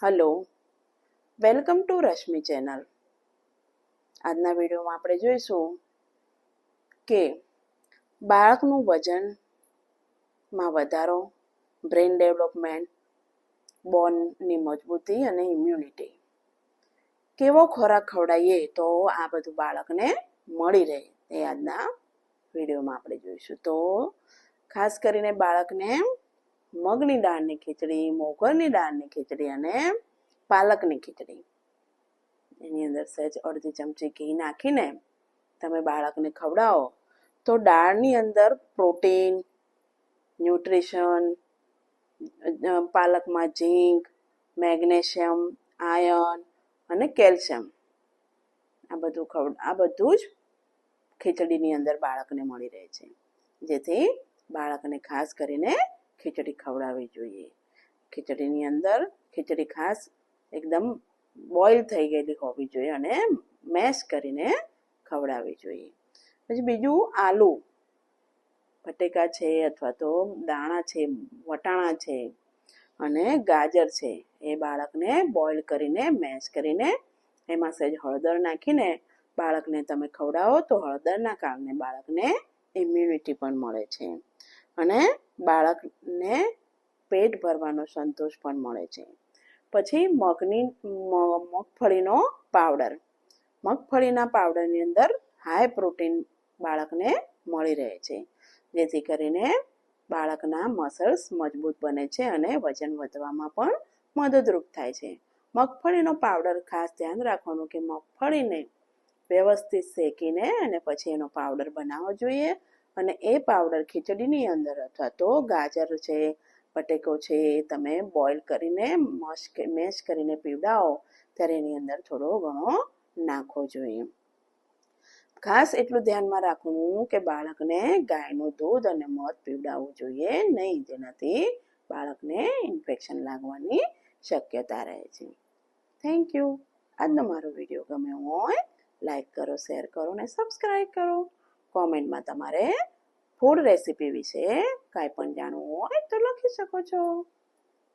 Hello, welcome to Rashmi channel. આજના વિડીયોમાં આપણે જોઈશું કે બાળકનું વજનમાં વધારો, બ્રેઇન ડેવલપમેન્ટ, બોનની મજબૂતી અને ઇમ્યુનિટી. કેવો ખોરાક ખવડાવીએ તો આ બધું બાળકને મળી રહે એ આજના વિડીયોમાં આપણે જોઈશું. તો ખાસ કરીને બાળકને મગની દાળની ખીચડી, મોગરની દાળની ખીચડી અને પાલકની ખીચડી, એની અંદર સહેજ અડધી ચમચી ઘી નાખીને તમે બાળકને ખવડાવો તો દાળની અંદર પ્રોટીન, ન્યુટ્રિશન, પાલકમાં ઝીંક, મેગ્નેશિયમ, આયર્ન અને કેલ્શિયમ આ બધું જ ખીચડીની અંદર બાળકને મળી રહે છે. જેથી બાળકને ખાસ કરીને ખીચડી ખવડાવવી જોઈએ. ખીચડીની અંદર ખીચડી ખાસ એકદમ બોઇલ થઈ ગયેલી હોવી જોઈએ અને મેશ કરીને ખવડાવવી જોઈએ. પછી બીજું, આલુ, બટેકા છે અથવા તો દાણા છે, વટાણા છે અને ગાજર છે, એ બાળકને બોઇલ કરીને મેશ કરીને એમાં સહેજ હળદર નાખીને બાળકને તમે ખવડાવો તો હળદરના કારણે બાળકને ઇમ્યુનિટી પણ મળે છે અને બાળકને પેટ ભરવાનો સંતોષ પણ મળે છે. પછી મગફળીનો પાવડર. મગફળીના પાવડરની અંદર હાઈ પ્રોટીન બાળકને મળી રહે છે, જેથી કરીને બાળકના મસલ્સ મજબૂત બને છે અને વજન વધવામાં પણ મદદરૂપ થાય છે. મગફળીનો પાવડર ખાસ ધ્યાન રાખવાનું કે મગફળીને વ્યવસ્થિત શેકીને અને પછી એનો પાવડર બનાવવો જોઈએ અને એ પાવડર ખીચડીની અંદર અથવા તો ગાજર છે, બટેકો છે, તમે બોઇલ કરીને મેશ કરીને પીવડાવો ત્યારે એની અંદર થોડો ઘણો નાખવો જોઈએ. ખાસ એટલું ધ્યાનમાં રાખવું કે બાળકને ગાયનું દૂધ અને મધ પીવડાવવું જોઈએ નહીં, જેનાથી બાળકને ઇન્ફેક્શન લાગવાની શક્યતા રહે છે. Thank you. આજનો મારો વિડીયો ગમ્યો હોય લાઈક કરો, શેર કરો અને સબસ્ક્રાઈબ કરો. કોમેન્ટમાં તમારે ફૂડ રેસીપી વિશે કાંઈ પણ જાણવું હોય તો લખી શકો છો.